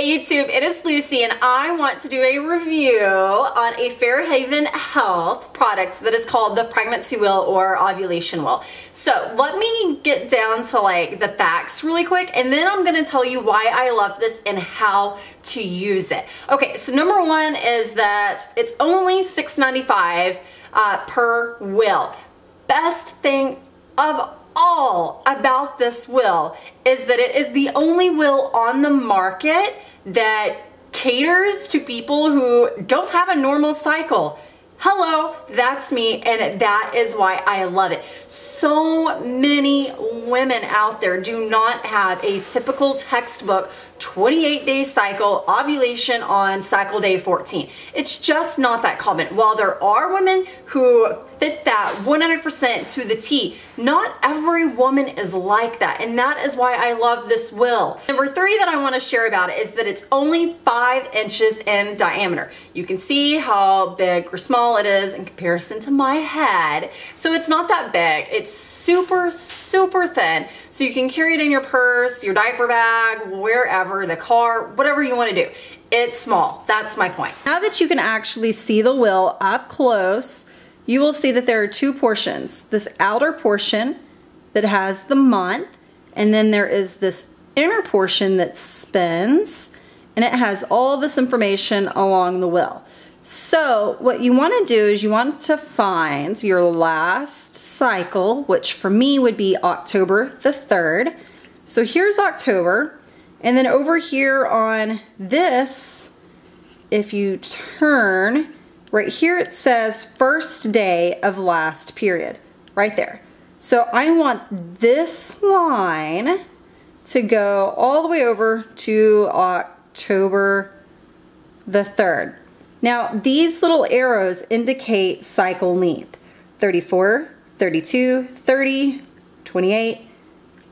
Hey YouTube, it is Lucy and I want to do a review on a Fairhaven Health product that is called the Pregnancy Wheel or Ovulation Wheel. So let me get down to like the facts really quick and then I'm going to tell you why I love this and how to use it. Okay, so number one is that it's only $6.95 per wheel. Best thing of all about this wheel is that it is the only wheel on the market that caters to people who don't have a normal cycle. Hello, that's me, and that is why I love it. So many women out there do not have a typical textbook 28-day cycle, ovulation on cycle day 14. It's just not that common. While there are women who fit that 100% to the T, not every woman is like that, and that is why I love this wheel. Number three that I want to share about it is that it's only 5 inches in diameter. You can see how big or small it is in comparison to my head. So it's not that big. It's super, super thin. So you can carry it in your purse, your diaper bag, wherever, the car, whatever you want to do. It's small. That's my point. Now that you can actually see the wheel up close, you will see that there are two portions. This outer portion that has the month, and then there is this inner portion that spins, and it has all this information along the wheel. So what you want to do is you want to find your last cycle, which for me would be October the 3rd. So here's October, and then over here on this, if you turn, right here it says first day of last period, right there. So I want this line to go all the way over to October the 3rd. Now these little arrows indicate cycle length, 34, 32, 30, 28,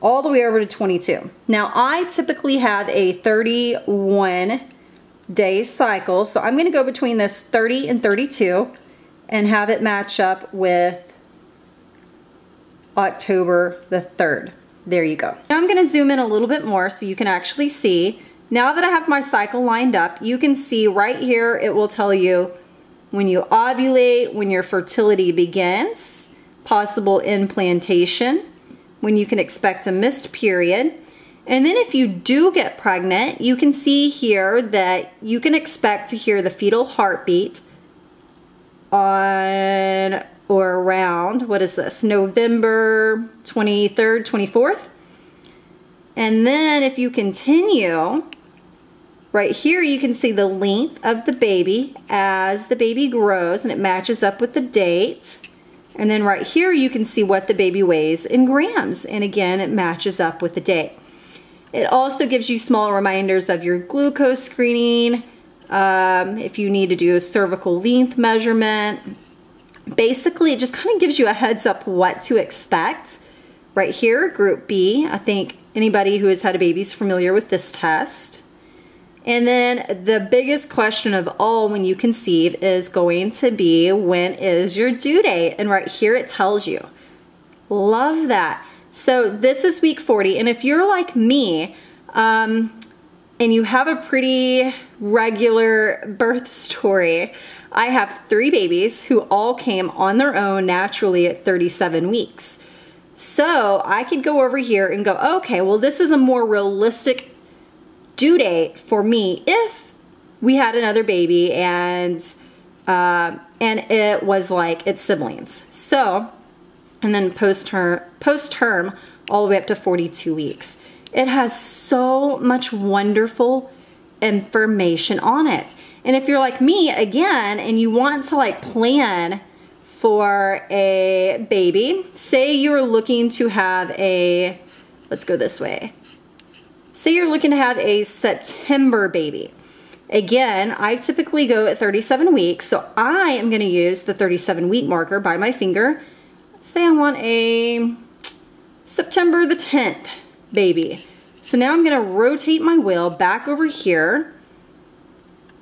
all the way over to 22. Now I typically have a 31 day cycle, so I'm going to go between this 30 and 32 and have it match up with October the 3rd. There you go. Now I'm going to zoom in a little bit more so you can actually see. Now that I have my cycle lined up, you can see right here it will tell you when you ovulate, when your fertility begins, possible implantation, when you can expect a missed period. And then if you do get pregnant, you can see here that you can expect to hear the fetal heartbeat on or around, what is this, November 23rd, 24th. And then if you continue, right here you can see the length of the baby as the baby grows and it matches up with the date. And then right here you can see what the baby weighs in grams, and again it matches up with the date. It also gives you small reminders of your glucose screening, if you need to do a cervical length measurement. Basically, it just kind of gives you a heads up what to expect. Right here, group B, I think anybody who has had a baby is familiar with this test. And then the biggest question of all when you conceive is going to be, when is your due date? And right here it tells you. Love that. So this is week 40, and if you're like me, and you have a pretty regular birth story, I have 3 babies who all came on their own naturally at 37 weeks. So I could go over here and go, okay, well this is a more realistic due date for me if we had another baby and it was like its siblings. So, and then post-term all the way up to 42 weeks. It has so much wonderful information on it. And if you're like me, again, and you want to like plan for a baby, say you're looking to have a, let's go this way. Say you're looking to have a September baby. Again, I typically go at 37 weeks, so I am gonna use the 37 week marker by my finger. Say I want a September the 10th baby. So now I'm gonna rotate my wheel back over here.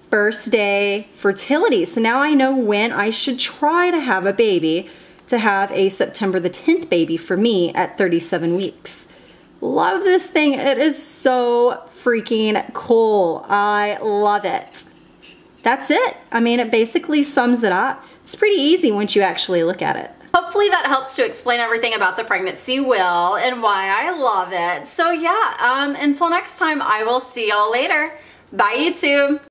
First day fertility. So now I know when I should try to have a baby to have a September the 10th baby for me at 37 weeks. Love this thing. It is so freaking cool. I love it. That's it. I mean, it basically sums it up. It's pretty easy once you actually look at it. Hopefully that helps to explain everything about the pregnancy wheel and why I love it. So yeah, until next time, I will see y'all later. Bye, YouTube.